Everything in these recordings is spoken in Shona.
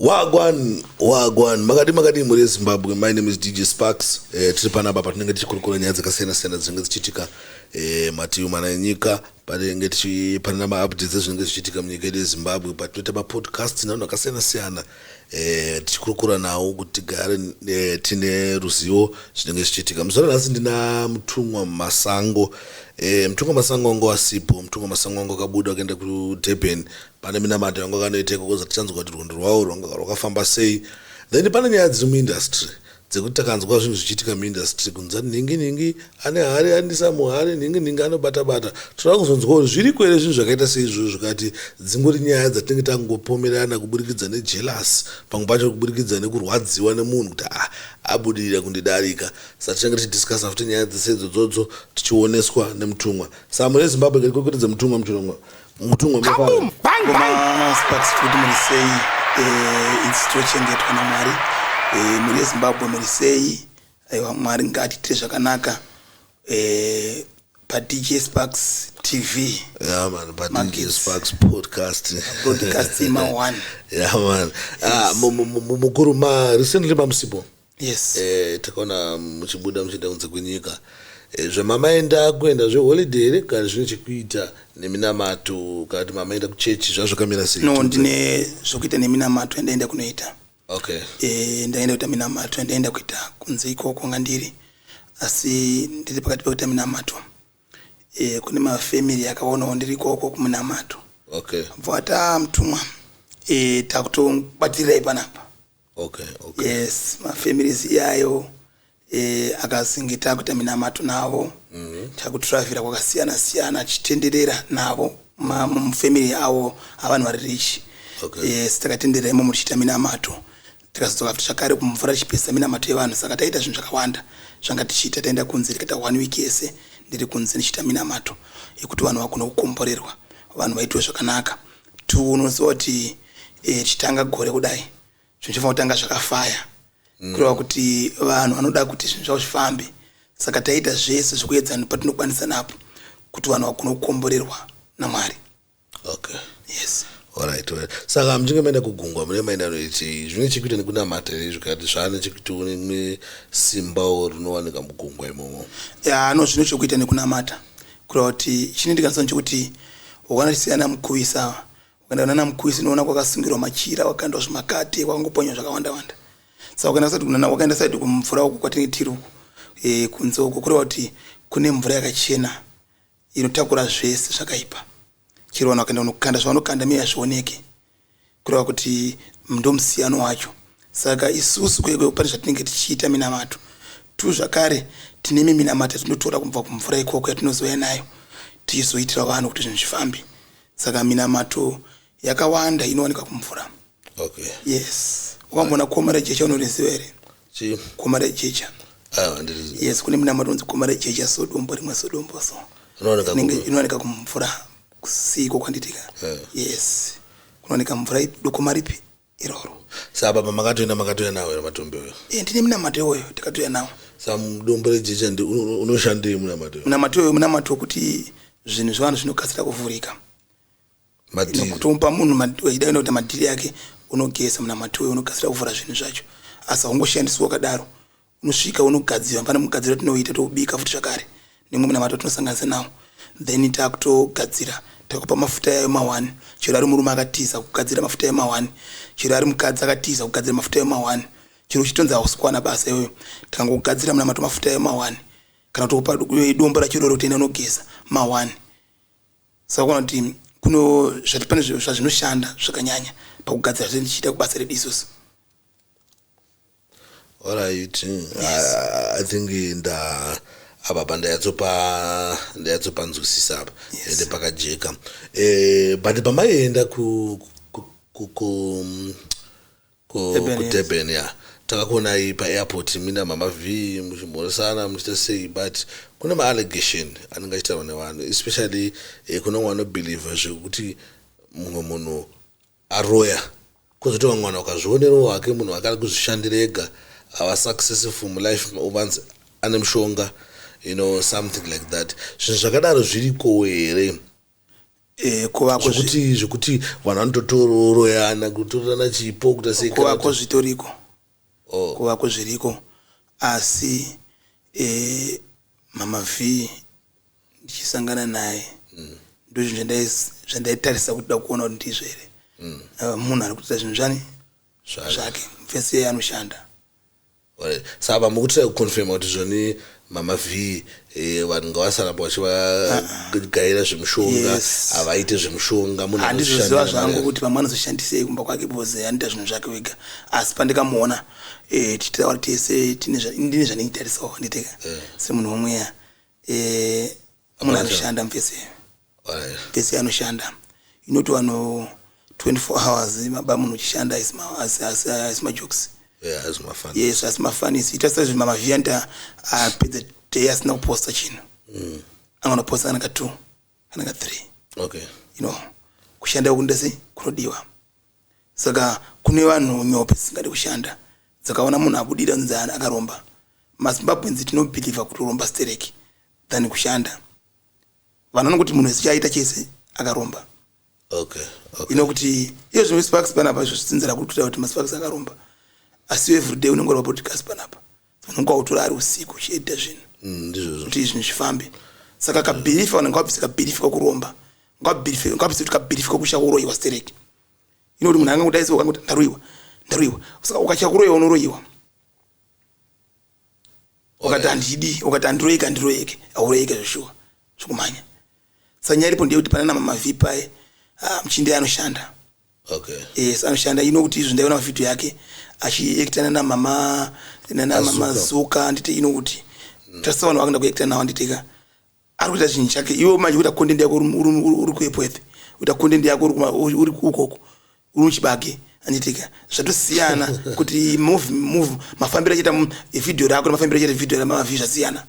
Wagwan makadi muri Zimbabwe. My name is DJ Sparks. Tiri panapa patinenge tichikurukura nyaya dzakasiyana-siyana dzinenge dzichiitika mativi mana enyika, patinenge tichipanana maupdates ezvinenge zvichiitika munyika yedu yeZimbabwe, patinoita mapodcast navanhu vakasiyana-siyana tichikurukura nawo kuti tigare tine ruzivo zvinenge zvichiitika. Muzoro nhasi ndina mutumwa Masango. Mutumwa Masango wangu wasipo. Mutumwa Masango wangu akabuda akaenda kuDurban. Pane minamato yangu akanoiteka kuza tichanzwa kuti rwendo rwawo rwakafamba sei. Then pane nyaya dziri muindustry dzekuti takanzwa zvinhu zvichiitika muindustry kunza ningi ane hari andisa muhari ningi anobata. Toda kuzonzwa kuti zviri kwere zvinhu zvakaita seizvozvo zvakati dzingori nyaya dzatinenge tangopomerana kuburikidza nejealous, pamwe pacho kuburikidza nekurwadziwa nemunhu kuti abudirira kundidarika. Saka tichange tichidiscussa futi nyaya dzese idzodzo tichioneswa nemutumwa. Saka muri Zimbabwe ngekukwetedza mutumwa Sparks kuti muri sei instituchengetwa naMwari muri Zimbabwe muri sei. Aiwa, Mwari ngatitire zvakanaka pa-DJ Sparks TV. Yeah man, pa-DJ Sparks broadcast ima 1. Yeah man. Mukuru recently mamusipo. Yes. Takaona muchibuda muchienda kunze kwenyika. Zvamamaenda kuenda zveholiday here kana zvine chekuita neminamato kana mamaenda kuchechi zvazvakamira sei? No, ndine zvokuita neminamato endaenda kunoita. Okay. Ndaenda kuita minamato endaenda kuita kunze ikoko ngandiri. Asi ndiri pakati pekuita minamato. Kune mafamily akaonawo ndiri ikoko kuminamato. Okay. Bvata mutumwa takutobatirirai panapa. Okay. Yes, mafamilies iyayo akazingi takuita minamato navo. Takutravira kwakasiyana-siyana chitenderera navo mufamily avo avanhu vari rich. Okay. Yes, takatenderera imo muchiita minamato. Tikazodzoka futi zvakare kumvura chipesa minamato yevanhu. Saka taita zvinhu zvakawanda zvanga tichiita. Taenda kunze tikaita 1 week yese ndiri kunze ndichiita minamato yekuti vanhu vakona kukomborerwa, vanhu vaitwe zvakanaka. Unoziva kuti chitanga gore kudai zvinhu zvinofana kutanga zvakafaya kureva kuti vanhu vanoda kuti zvinhu zvavo zvifambe. Saka taita zvese zvekuedza patinokwanisa napo kuti vanhu vakona kukomborerwa naMwari. Okay. Yes. Alright. Saka mchinge maenda kugungwa mune maenda noiti zvine chekuita nekunamata here zvikati zvane chekuita une simba rinowanika mugungwa imomo? Ya, no, zvine chekuita nekunamata kureva kuti chinoitika nchekuti wakana tisiyana mukuvisa, ukaenda kunana mukuvisi unoona kwakasungirwa machira, wakaenda zvimakate, kwakangoponywa zvakawanda-wanda. Saka wakaenda saidi kumvura uku kwatinenge tiri uku kunze uku kureva kuti kune mvura yakachena inotakura zvese zvakaipa. Chero vanhu vakaenda kunokanda zvavanokanda miya zvioneke kureva kuti ndomusiyano wacho. Saka isusu kwekwe pane zvatinenge tichiita minamato zvakare tine minamato tinotora kubva kumvura ikoko yatinozouya nayo tichizoitira vanhu kuti zvinhu zvifambe. Saka minamato yakawanda inowanika kumvura. Okay. Yes. Wakambona Komara Jecha unoriziva here? Chi? Komara Jecha. Ndiriziva. Yes, kune minamato unzi Komara Jecha Sodombo rimwe Sodombo so. Inowanika kumvura siko kwanditika. Yes. Kunowanika mvura doko maripi iroro. Saka baba makatoenda nawo matombo yo? Ndine minamato yoyo tikatoya nawo. Saka mudombo rejecha unoshandei munamato yo? Minamato yoyo minamato wokuti zvinhu zvavanhu zvinokasira kuvhurika. Madhiri. Kutompa munhu waida kuti madhiri yake unogesa munamato yoyo unokasira kuvhura zvinhu zvacho. Asa ungoshandiswa wakadaro. Unosvika unogadzira pana mugadziro tinoita tobika futi zvakare. Nemwe minamato tinosanganisa nawo. Then takutogadzira takupa mafuta yayo ma1. Chero ari murume akatiza kugadzira mafuta yayo ma1. Chero ari mukadzi akatiza kugadzira mafuta yayo ma1. Chero chitonza usikwana basa iyoyo takangogadzira munamato mafuta yayo ma1. Kana tokupa dombo rachiroro kutenda unogeza ma1. Saka kuna kuti kuno zvatipane zvazvinoshanda zvakanyanya pakugadzira zvese tichiita kubasa redu isusu. Alright. Yes. I think apa ndayatsopa nzwisisa apa ende pakajeka. But pamaenda ku Durban ya takakuona pa-airport mina mama V muchimhoresana muchita sei, but kuna ma-allegation anenge achitarwa nevanhu especially kuna mwana believe zvekuti mumwe munhu aroya kwozoti vamwe vanhu vakazvionero wake munhu akada kuzvishandira ega ava successful mulife uvanzi ane mushonga, something like that. Zvinhu zvakadaro zviriko here? kuva zvekuti vanhu vanototoroyana kutorana chipo kuti kuvako zvitoriko kuvako zviriko asi mama V ndichisangana naye ndozvo zvandaitarisa kuti da kuona kuti ndizvo here munhu ari kuita zvinhu zvake mufesi yeye anoshanda saka mukutira kuconfirma kuti zvoni mama V vanhu ngavasaramba vachivagaira zvemushonga havaite zvemushonga handizvoziva zvangu kuti vamwe anozoshandisei kumba kwake boze anoita zvinhu zvake wega asi pandikamuona tichitaura tese ndine zvandiitarisawo handiteka semunhu womweya munhu anoshanda mufesi anoshanda inoti vanhu 24 hours maba munhu uchishanda asimajokes yes asimafanisi ita sezvo mama V anta apedza day asina kuposta chinhu anoposta kana 2 kana 3 kushanda kundese kunodiwa saka kune vanhu nyope singade kushanda dzakaona munhu abudira nzana akaromba mazimbabwenzi tinobhiliva kuti uromba stereki than kushanda vanhu vanokuti munhu wese chaita chese akaromba kuti iyo zvimwe Sparks panapa zvotsinzira kuti maSparks akaromba asi everyday unongora podcast panapa unonga utora ari usiku chiita zvinhu kuti zvinhu zvifambe saka kabhirifa vanhu ngavabvise kabhirifa kokuromba ngavabvise kuti kabhirifa kokusha kuroyiwa stereki inoti munhu angangodaisa ukangoti ndaroyiwa saka ukachakuroyiwa unoroyiwa ukati handidi ukati handiroyeke hauroyeke zveshuwa zvokumhanya saka nyaya iripo ndeyekuti pana mama V paye muchinde anoshanda yes anoshanda inokuti izvo ndaiona mavhidhiyo yake achiekitana namama Zuka ndite inokuti tasa vanhu vakanda kuekitana nawo nditeka ari kuita chinhu chake iwe manje kuita content yako uri kuepwethe kuita content yako uri ukoko uri muchibage anditeka zvatosiyana kuti mafambiro achiita vhidhiyo rako nemafambiro achiita vhidhiyo ramama V zvasiyana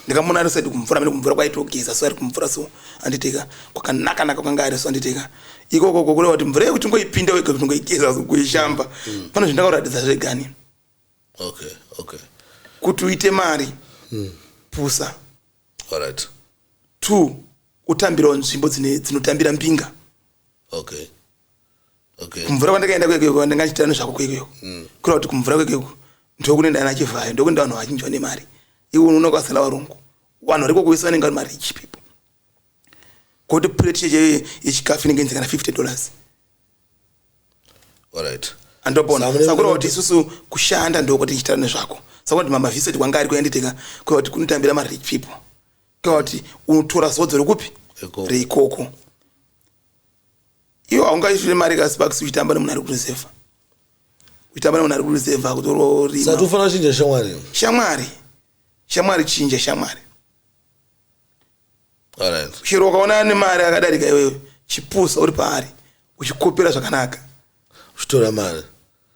ndikamona ari saidi kumvura kwaitogeza so ari kumvura so anditeka kwakanaka kwanga ari so anditeka ikoko kureva kuti mvura yekuti ngoipinda wega kuti ngoigeza kuishamba pane zvindakaratidza zvegani kuti uite mari pusa 2 utambirawo nzvimbo dzinotambira mbinga kumvura kwandakaenda kwekeko ndingachita nezvako kwekeko kureva kuti kumvura kwekeko ndokunenda ana achivhayo ndokunda vanhu vachinjwa nemari iwe unokwasala varungu vanhu variko kuisa vanenge vari marich people kuti plate yechikafu inenge inzi kana $50 andopona sakureva kuti isusu kushanda ndokuti tichitara nezvako saka kuti mama V kwanga ari kuyanditeka kureva kuti kunotambira marich people kureva kuti unotora zodzo rekupi reikoko iwo haungaitire mari kaSparks uchitamba nemunhu ari kureserva uchitamba nemunhu ari kureserva kutororima saka tofanira kuchinja shamwari chinja shamwari chero ukaona ane mari akadarika iwewe chipusa uri paari uchikopera zvakanaka uchitora mari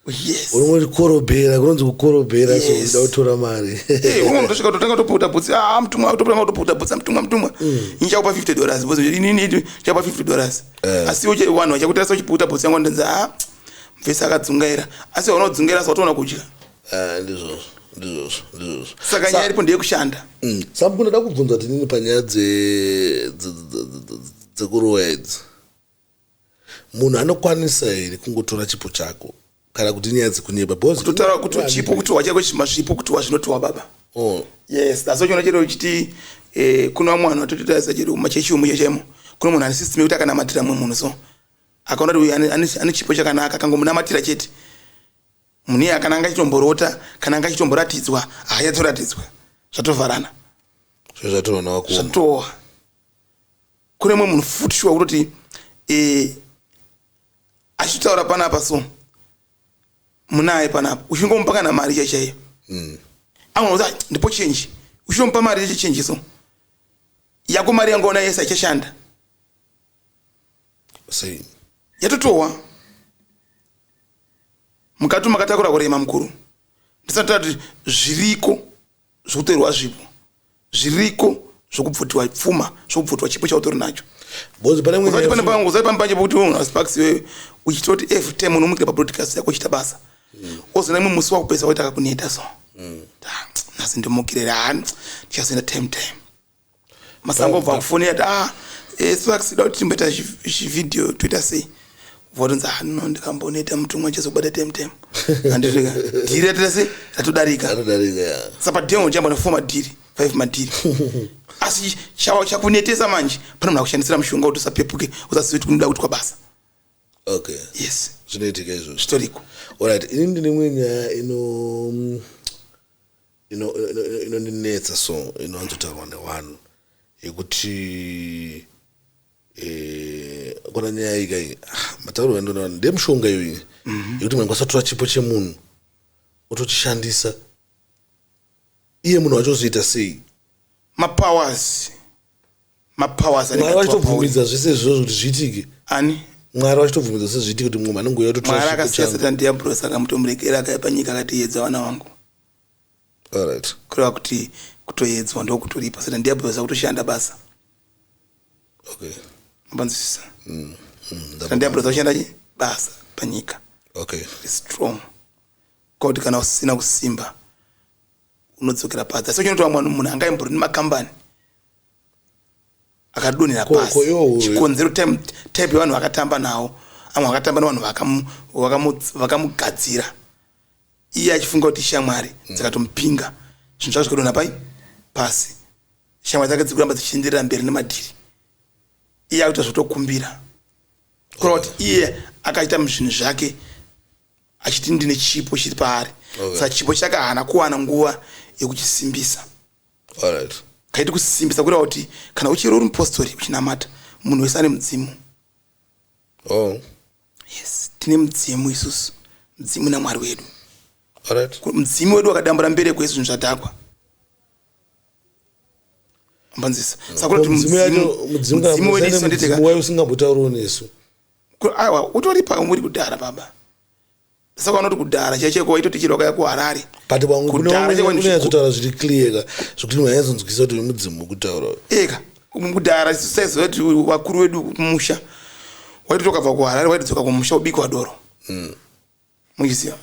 yes unongoti korobhera kunonzi kukorobhera so uda kutora mari unondosvika totanga toputa bhutsi mutumwa topanga toputa bhutsi mutumwa inchakupa $50 because inini chakupa $50 asi vanhu vachakutarisa uchiputa bhutsi yangu ndinza mvese akadzungaira asi unodzungaira sawatoona kudya ndizvozvo saka nyaya iripo ndeyekushanda saka kunoda kubvunza kuti nini panyaya dzekuroya idzi munhu anokwanisa here kungotora chipo chako kana kuti nyaya dzekunyepa kutotaura kuti chipo kuti wachako chimazvipo kuti wazvinotiwa baba yes asi uchiona chero uchiti kuna vamwe vanhu vatototarisa chero machechi omuche chaimo kuna munhu ane system yekuti akanamatira mumwe munhu so akaona kuti ane chipo chakanaka akangomunamatira chete munhu iye kana anga chitomborota kana anga chitomboratidzwa hayatoratidzwa zvatovharana zvatowa kune mumwe munhu futi shuwa kutoti achitaura panapa so munaye panapa uchingomupa kana mari chaichaiyo amwe kuti ndipo chenji uchinomupa mari chechenji so yako mari yangaona yese aichashanda yatotowa mukati makatakura kurema mukuru ndisati zviriko zvokutorwa zvipo zviriko zvokubvutiwa pfuma zvokubvutiwa chipo chautori nacho uzati pambanje pokuti unaSparks iwewe uchitoti every time unomuka pabroadcast yako uchita basa ozona imwe musi wakupesa waita kakuneta so nasi ndimukirira hani ndichazoenda time masango obva kufonera kuti Sparks dot timbeta video Twitter say votonza hano ndikamboneta mtu mwache zobata temtem andika direct say atudarika sapa demo jambo na format diri 5 madiri asi chakunetesa manje pana mna kushandisira mushonga kuti usapepuke usasiwiti kunoda kuti kwa basa. Okay, yes, zvinoitika izvo historical. Alright, ini ndine mwenya inondinetsa so inowanzotaurwa nevanhu yekuti kona nyaya ikai matauro andona ndemushonga iyoyi yekuti mwana kwasatora chipo chemunhu otochishandisa iye munhu wachozoita sei mapowers mwari wachitobvumidza zvese izvozvo kuti zviitike ani mwari wachitobvumidza zvese zviitike kuti mumwe anenge mwari akasiya Satan diablo saka mutomurekera akaipa nyika akatiedza vana vangu. Alright, kureva kuti kutoedzwa ndokutoripa Satan diablo sakutoshanda basa. Okay, mbanzisa Satan diablo sakushanda basa panyika. Okay, strong kodi kana usina kusimba unodzokera pasi. Sio chinotoa munhu angaimburi nemakambani akadonera pasi chikonzero type vanhu vakatamba nawo amwe vakatamba nevanhu vakamugadzira iye achifunga kuti shamwari dzakatompinga zvinhu zvake zvikadonha pai pasi shamwari dzake dzikuramba dzichienderera mberi nemadhiri iye akuita zvotokumbira kureva kuti iye akaita zvinhu zvake achiti ndine chipo chiri paari saka chipo chake haana kuwana nguva yekuchisimbisa. Alright, kaiti kusimbisa kureva kuti kana uchiri uri mupostori uchinamata munhu wese ane mudzimu. Yes, tine mudzimu isusu, mudzimu namwari wedu. Alright, mudzimu wedu wakadambura mbereko yesu zvinhu zvadhakwa mbanzisa saka kuti mudzimu wedu isu nditeka mudzimu usingambotauriwo nesu aiwa utoripa muri kudhara baba saka vanoti kudhara chaicheko waitoti chiro wakaya kuharare but kunyanzotaura zviri clear zvokuti manyazonzwisa kuti mudzimu wekutaura eka kudhara saiziva kuti vakuru vedu kumusha waitoti ukabva kuharare waitodzoka kumusha ubikwa doro muchiziva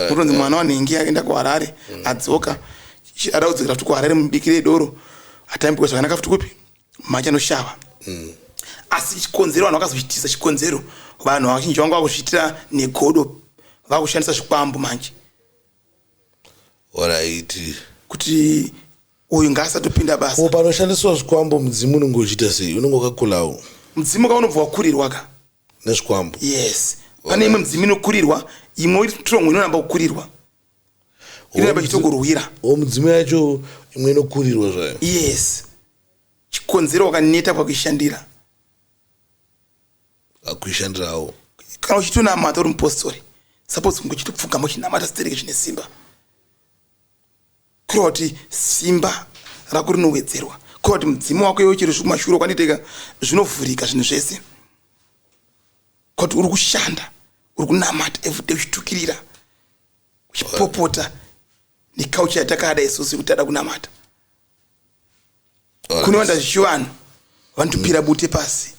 kutonzi mwana wanhengi akaenda kuharare adzoka ada kudzokera futi kuharare mubikire doro atambikwa zvakanaka futi kupi macha anoshava. Asi chikonzero vanhu vakazochitisa chikonzero vanhu vazhinji vangu vakuzviitira negodo vakushandisa zvikwambo manje. Alright, kuti uyu ngaasatopinda basa panoshandiswa zvikwambo mudzimu unenge uchiita sei unenge wakakulawo mudzimu kaunobva wakurirwa ka nezvikwambo. Yes, pane imwe mudzimu inokurirwa imwe strong inoramba kukurirwa inoramba ichitogorwira mudzimu yacho imwe inokurirwa zvayo. Yes, chikonzero wakaneta pakuishandira akuishandirawo kana uchitonamata uri mupostori suppose kunge uchitopfugama uchinamata zitereke zvine simba kureva kuti simba rako rinowedzerwa kureva kuti mudzimu wako iwe chiri kumashure kwanditeka zvinovhurika zvinhu zvese kuti uri kushanda uri kunamata everyday uchitukirira uchipopota nekauchi yatakada isusu kuti tada kunamata kunowanda zvichivanhu vanotopira bute pasi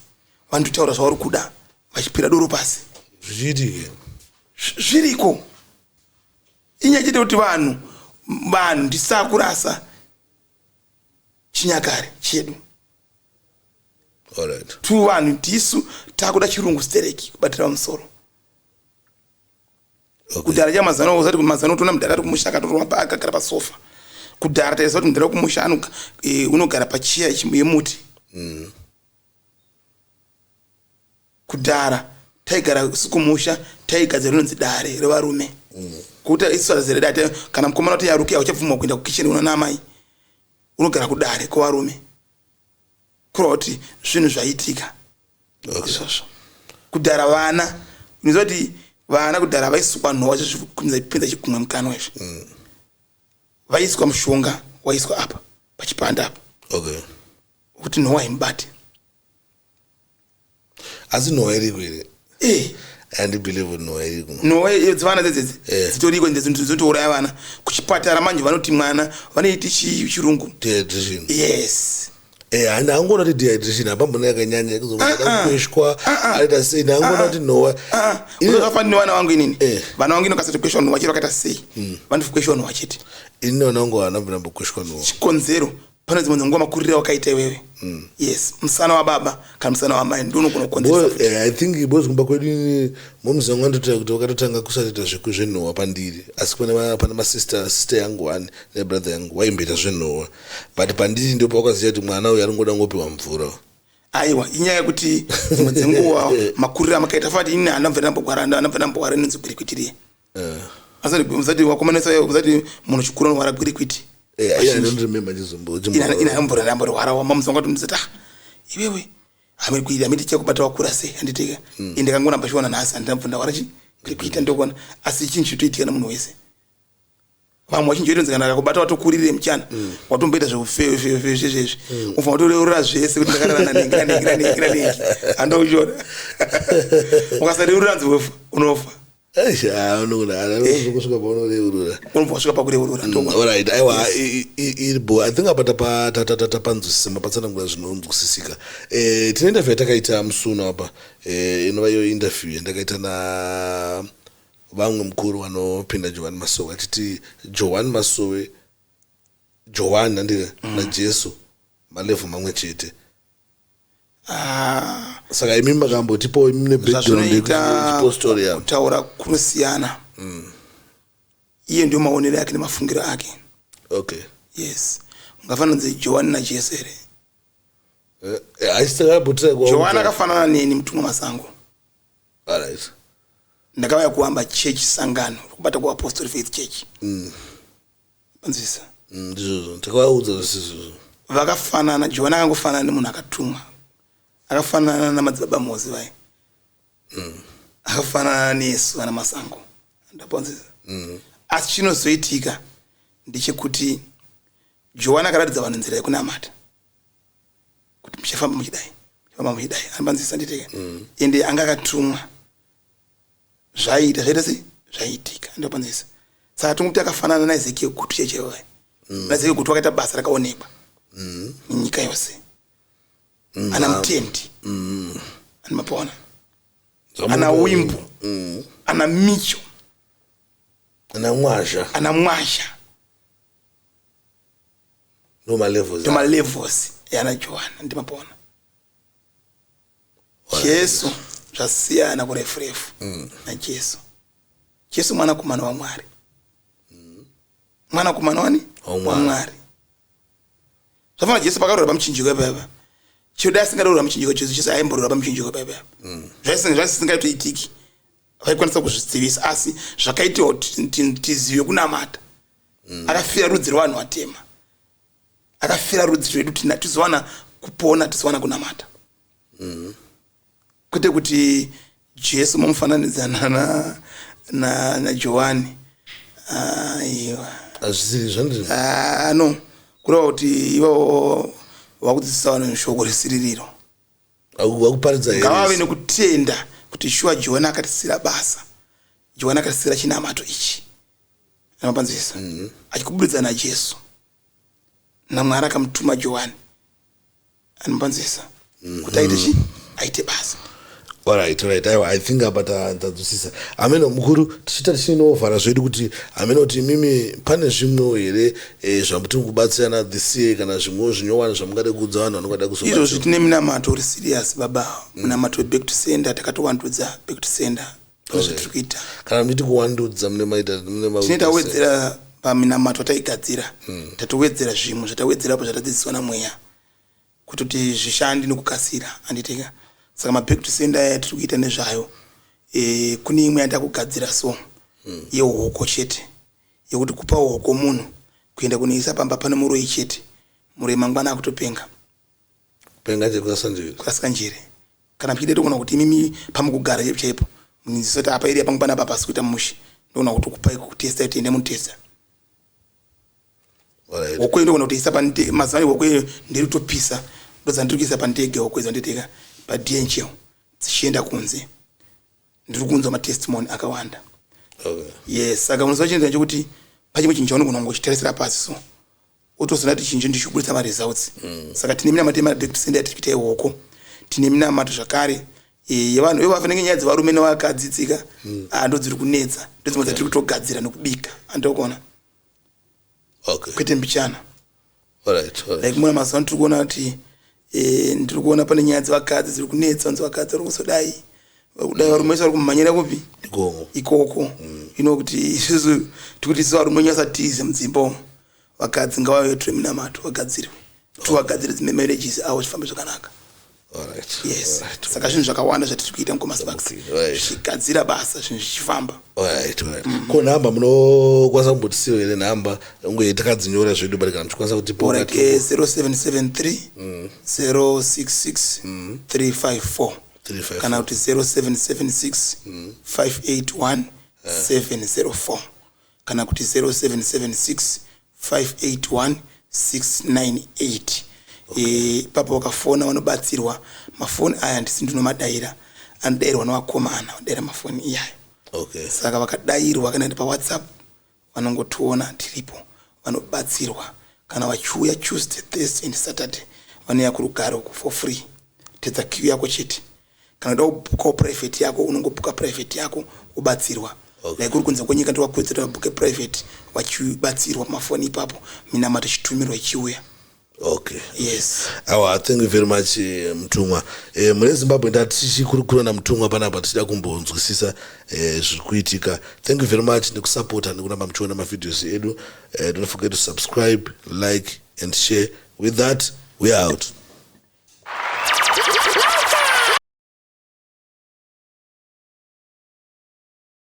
vanotitaura zvavari kuda vachipira doro pasi zvichiitike zviriko inyaya chete kuti vanhu ndisakurasa chinyakare chedu. Alright, tu vanhu ndisu takuda chirungu stereki kubatira musoro. Kudhara chamazano usati kumazano tona mudhara ari kumusha akatorwa akagara pasofa kudhara taisa kuti mudhara kumusha unogara pachiya yemuti. Kudhara taigara kumusha taigadzira rinonzi dare revarume kuti isu azere date kana mukomana kuti yarukia uchabvuma kuenda kukitchen una mai unogara kudare kwavarume kureva kuti zvinhu zvaitika. Kudhara vana unoziva kuti vana kudhara vaisukwa nhova chazvipinza chikumwe mukanwa izvi vaiswa mushonga waiswa apa pachipanda apa kuti nhova imubate. Asi nhova iriko here handibelieve nhova iriko nhova dzevana dzedzedzi dzitoriko dzotouraya vana kuchipatara manje vanoti mwana vanoiti chirungu dehydration. Yes, handangona kuti dehydration hapambona yakanyanya kuzokweshwa aita sei ndangona kuti nhova unozafanira nevana vangu inini vana vangu inokasatokweshwa nhova chero vakaita sei vanokweshwa nhova chete ini nonango hanambokweshwa nhova chikonzero pane dzimwe nguva makuriro wakaita iwewe yes musana wa baba kana musana wa mai ndono kunokonzesa I think bozi kumba kwedu mumzi wangu ndotira kuti wakatotanga kusatita zvenhuwa pandiri asi pane masister yangu wani nebrother yangu waimbita zvenhuwa but pandiri ndipo wakaziva kuti mwana uyu aringoda ngopiwa mvura aiwa inyaya yekuti dzimwe dzenguva makuriro amakaita fati ini anabvira ndambogwara nenzogwirikwitiriye asati wakomanesa munhu chikuru anorwara gwirikwiti inambora wamamuzonga kuti muzita iwewe hamiri chekubata wakura sei handiteka ndikangoramba chiona nhasi handinabva ndawara kuita ndokona asi chinhu chitoitika nemunhu wese vamwe vachinjoitonzi kana kakubata watokurire muchana watomboita zvezvezvezvi ufa watoreurura zvese kuti ndakararana nengi handauchiona ukasareurura nzi unofa unokusvika pakureurura alright aiwa iribo I think apa tapanzwisisa mapatsanangura zvinonzwisisika tine interview yatakaita musuno apa inova iyo interview yandakaita na vamwe mukuru vanopinda Joan Masowe atiti Joan Masowe Joan handika najesu malevhu mamwe chete saka imi makambotipo imine background story yavo kutaura kunosiyana iye ndio maonero yake nemafungiro ake okay yes ungafanana nze Joan na Jesu here Joan akafanana neni mtumwa masango alright ndakauya kuamba church sangano kubata ku Apostle Faith Church panzisa ndizvo takaudza zvisizvo vakafanana Joan akangofanana nemunhu akatumwa akafanana namadzibaba Mozi vai akafanana nesu ana masango ndaponzisa asi chinozoitika ndechekuti Joan akaratidza vanhu nzira yekunamata kuti muchafamba muchidai anopanzisa nditeka ende anga akatumwa zvaita zvaitika ndopanzisa saka tongokuti akafanana naEzekiel kuti chechewe naEzekiel kuti wakaita basa rakaonekwa nyika yose ana mtendi ana mapona ana wimbo ana micho ana mwasha no levels yana Joan ndi mapona Yesu zvasiyana kurefurefu na Yesu mwana kumana wa Mwari mwana kumana wani wa Mwari zvafana Yesu pakarora pamuchinjiko baba chiuda singarora muchinjiko Jesu aimborora pamuchinjiko baba zvasingaitiki vaikwanisa kuzvitsivisa asi zvakaitiwa tizive kunamata akafira rudzi rwanhu atema akafira rudzi rwedu tizowana kupona tizowana kunamata kwete kuti Jesu mamufananidzana na Joani aiwa azvisiri zvandiri no kureva kuti ivo vakudzidzisa vanhu shoko resiririro vakuparidza ngavave nekutenda kuti shuwa Joani akatisira basa Joani akatisira chinamato ichi amapanzisa achikubudidza na Jesu naMwari akamutuma Joani anopanzisa kuti aite basa alright I think about tadzusisa ameno mukuru tichita tichinovhara zvedu kuti ameno kuti mimi pane zvimwe here zvamutiri kubatsirana this year kana zvimwe zvinyowana zvamungada kuudza vanhu vanongada kuzobatsira izvo tine minamato uri serious baba minamato weback to sender takatowandudza back to sender zvetiri kuita kana muchiti kuwandudza tinetawedzera paminamato taigadzira tatowedzera zvimwe zvatawedzerapo zvatadzidziswa namweya kuti zvishandi nekukasira anditeka saka maback to sender tiri kuita nezvayo kune imwe yandakugadzira so yehoko chete yekuti kupa hoko munhu kuenda kunoisa pamba pane muroi chete muroi mangwana akutopenga kurasika njere kana mchide tokona kuti mimi pamukugara chaipo munzisoti apa iri pangu panapa pasi kuita mushi ndokona kuti kupai kutesta tiende mutesta hoko ndokona kuti isa mazivani hoko ndiri kutopisa ndodza ndiri kuisa pandege hoko izo nditeka paDNCL dzichienda kunze ndiri kunzwa matestimony akawanda yes saka unoziva chinhu chekuti pachimwe chinhu chaunogona kungochitarisira pasi so utozoona kuti chinhu ndichibudisa maresults saka tine minamato back to sender tiri kuita ihoko tine minamato zvakare yevanhu vafanenge nyaya dzevarume nevakadzi tsika ndo dziri kunetsa ndodzimwe dzatiri kutogadzira nekubika andokona kwete mbichana Alright. like mwana mazuva tiri kuona kuti ndiri kuona pane nyaya dzevakadzi dziri kunetsa vanzi vakadzi vari kusodai varume vari kumhanyira kupi ikoko kuti isusu tikuti isusu varume nyasatize mudzimba vakadzi ngavavetore minamato vagadzirwe kuti vagadzire dzimwe marriages avo zvifambe zvakanaka. Yes. Saka zvinhu zvakawanda zvatiri kuita mukomasibaks zvichigadzira basa zvinhu zvichifamba. Ko nhamba munokwanisa kumbotisiwa here nhamba unge takadzinyora zvedu bari kana tikwanisa kutipa 0773 066 354 kana kuti 0776 581 704 kana kuti 0776 581 698. Papa wakafona vanobatsirwa mafoni aya ndisi ndinomadayira anodayirwa nevakomana vanodayira mafoni iyayo. Saka vakadayirwa kana pa WhatsApp vanongotiona tiripo vanobatsirwa kana vachiuya Tuesday, Thursday and Saturday vanouya kurugare uku for free. Tedza queue yako chete. Kana uda kubuka private yako unongobuka private yako ubatsirwa. Like kuri kunze kwenyika ndiwakwedzera buke private vachibatsirwa mafoni ipapo minamato chitumirwa ichiuya. Yes. Thank you very much Mtumwa. Mune Zimbabwe ndatichikurukura na Mtumwa panapa tichida kumbonzwisisa zviri kuitika. Thank you very much nekusupporta nekuramba muchiona mavideos edu. Don't forget to subscribe, like and share. With that, we are out.